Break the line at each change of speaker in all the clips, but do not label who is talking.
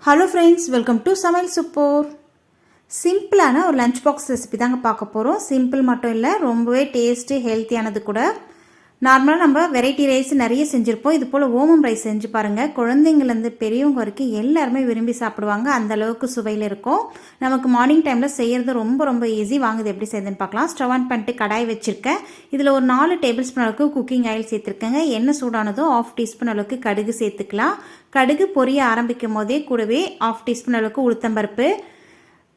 Hello friends, welcome to சமையல் super. சிம்பிளான ஒரு லஞ்ச் பாக்ஸ் ரெசிபி தாங்க பார்க்க போகிறோம். சிம்பிள் மட்டும் இல்லை, ரொம்பவே டேஸ்ட்டு ஹெல்த்தியானது கூட. நார்மலாக நம்ம வெரைட்டி ரைஸ் நிறைய செஞ்சுருப்போம். இது போல் ஓமம் ரைஸ் செஞ்சு பாருங்கள். குழந்தைங்கள்லேருந்து பெரியவங்க வரைக்கும் எல்லாருமே விரும்பி சாப்பிடுவாங்க. அந்த அளவுக்கு சுவையில் இருக்கும். நமக்கு மார்னிங் டைமில் செய்கிறது ரொம்ப ஈஸி. வாங்க இது எப்படி செய்யுதுன்னு பார்க்கலாம். ஸ்டவ் ஆன் பண்ணிட்டு கடாய் வச்சுருக்கேன். இதில் ஒரு 4 டேபிள் ஸ்பூன் அளவுக்கு குக்கிங் ஆயில் சேர்த்துருக்கேங்க. எண்ணெய் சூடானதும் 1/2 டீஸ்பூன் அளவுக்கு கடுகு சேர்த்துக்கலாம். கடுகு பொரிய ஆரம்பிக்கும் போதே கூடவே 1/2 டீஸ்பூன் அளவுக்கு உளுத்தம்பருப்பு,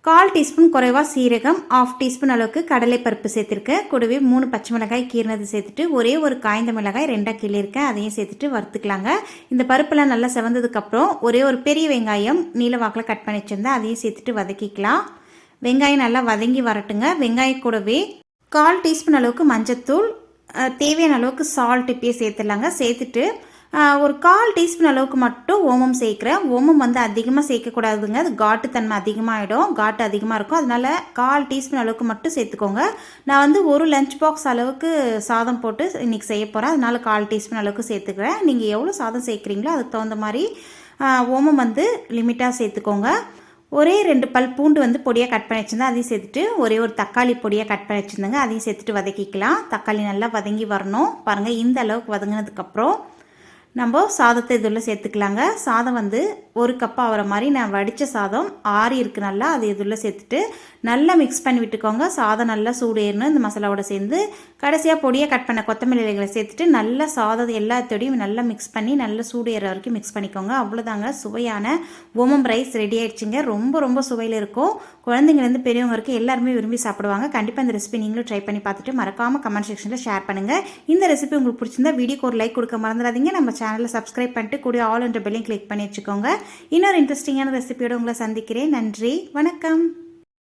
1/4 டீஸ்பூன் குறைவாக சீரகம், 1/2 டீஸ்பூன் அளவுக்கு கடலைப்பருப்பு சேர்த்துருக்கேன். கூடவே 3 பச்சை மிளகாய் கீறினது சேர்த்துட்டு ஒரே ஒரு காய்ந்த மிளகாய் 2 கிள்ளியிருக்கேன். அதையும் சேர்த்துட்டு வறுத்துக்கலாங்க. இந்த பருப்பெல்லாம் நல்லா செவந்ததுக்கப்புறம் ஒரே ஒரு பெரிய வெங்காயம் நீல வாக்கில் கட் பண்ணி வச்சுருந்தேன். அதையும் சேர்த்துட்டு வதக்கிக்கலாம். வெங்காயம் நல்லா வதங்கி வரட்டுங்க. வெங்காயம் கூடவே 1/4 டீஸ்பூன் அளவுக்கு மஞ்சத்தூள், தேவையான அளவுக்கு சால்ட் இப்பயே சேர்த்துடலாங்க. சேர்த்துட்டு ஒரு 1/4 டீஸ்பூன் அளவுக்கு மட்டும் ஓமம் சேர்க்குறேன். ஓமம் அதிகமாக சேர்க்கக்கூடாதுங்க. அது காட்டுத்தன்மை அதிகமாகிடும், காட்டு அதிகமாக இருக்கும். அதனால் 1/4 டீஸ்பூன் அளவுக்கு மட்டும் சேர்த்துக்கோங்க. நான் ஒரு லஞ்ச் பாக்ஸ் அளவுக்கு சாதம் போட்டு இன்றைக்கி செய்ய போகிறேன். அதனால் 1/4 டீஸ்பூன் அளவுக்கு சேர்த்துக்கிறேன். நீங்கள் எவ்வளோ சாதம் சேர்க்குறீங்களோ அதுக்கு தகுந்த மாதிரி ஓமம் லிமிட்டாக சேர்த்துக்கோங்க. ஒரே 2 பல் பூண்டு பொடியாக கட் பண்ணி வச்சுருந்தேன். அதையும் சேர்த்துட்டு ஒரே ஒரு தக்காளி பொடியாக கட் பண்ணி வச்சுருந்தேங்க. அதையும் சேர்த்துட்டு வதக்கிக்கலாம். தக்காளி நல்லா வதங்கி வரணும். பாருங்கள், இந்த அளவுக்கு வதங்கினதுக்கப்புறம் நம்ம சாதத்தை இதில் சேர்த்துக்கலாங்க. சாதம் 1 கப் ஆகிற மாதிரி நான் வடித்த சாதம் ஆறி இருக்குது நல்லா. அது இதில் சேர்த்துட்டு நல்லா மிக்ஸ் பண்ணி விட்டுக்கோங்க. சாதம் நல்லா சூடு ஏறணும் இந்த மசாலாவோட சேர்ந்து. கடைசியாக பொடியாக கட் பண்ண கொத்தமல்லி இலைகளை சேர்த்துட்டு நல்லா சாதம் எல்லாத்தோடையும் நல்லா மிக்ஸ் பண்ணி நல்லா சூடு ஏற வரைக்கும் மிக்ஸ் பண்ணிக்கோங்க. அவ்வளோதாங்க, சுவையான ஓமம் ரைஸ் ரெடி ஆயிடுச்சுங்க. ரொம்ப சுவையில் இருக்கும். குழந்தைங்கலேருந்து பெரியவங்க வரைக்கும் எல்லாருமே விரும்பி சாப்பிடுவாங்க. கண்டிப்பாக இந்த ரெசிபி நீங்களும் ட்ரை பண்ணி பார்த்துட்டு மறக்காமல் கமெண்ட் செக்ஷனில் ஷேர் பண்ணுங்கள். இந்த ரெசிபி உங்களுக்கு பிடிச்சிருந்தா வீடியோக்கு ஒரு லைக் கொடுக்க மறந்துடாதீங்க. நம்ம சேனலில் சப்ஸ்கிரைப் பண்ணிட்டு கூட ஆல் என்ற பெல்லையும் கிளிக் பண்ணி வச்சுக்கோங்க. இன்னொரு இன்ட்ரெஸ்டிங்கான ரெசிபியோட உங்களை சந்திக்கிறேன். நன்றி, வணக்கம்.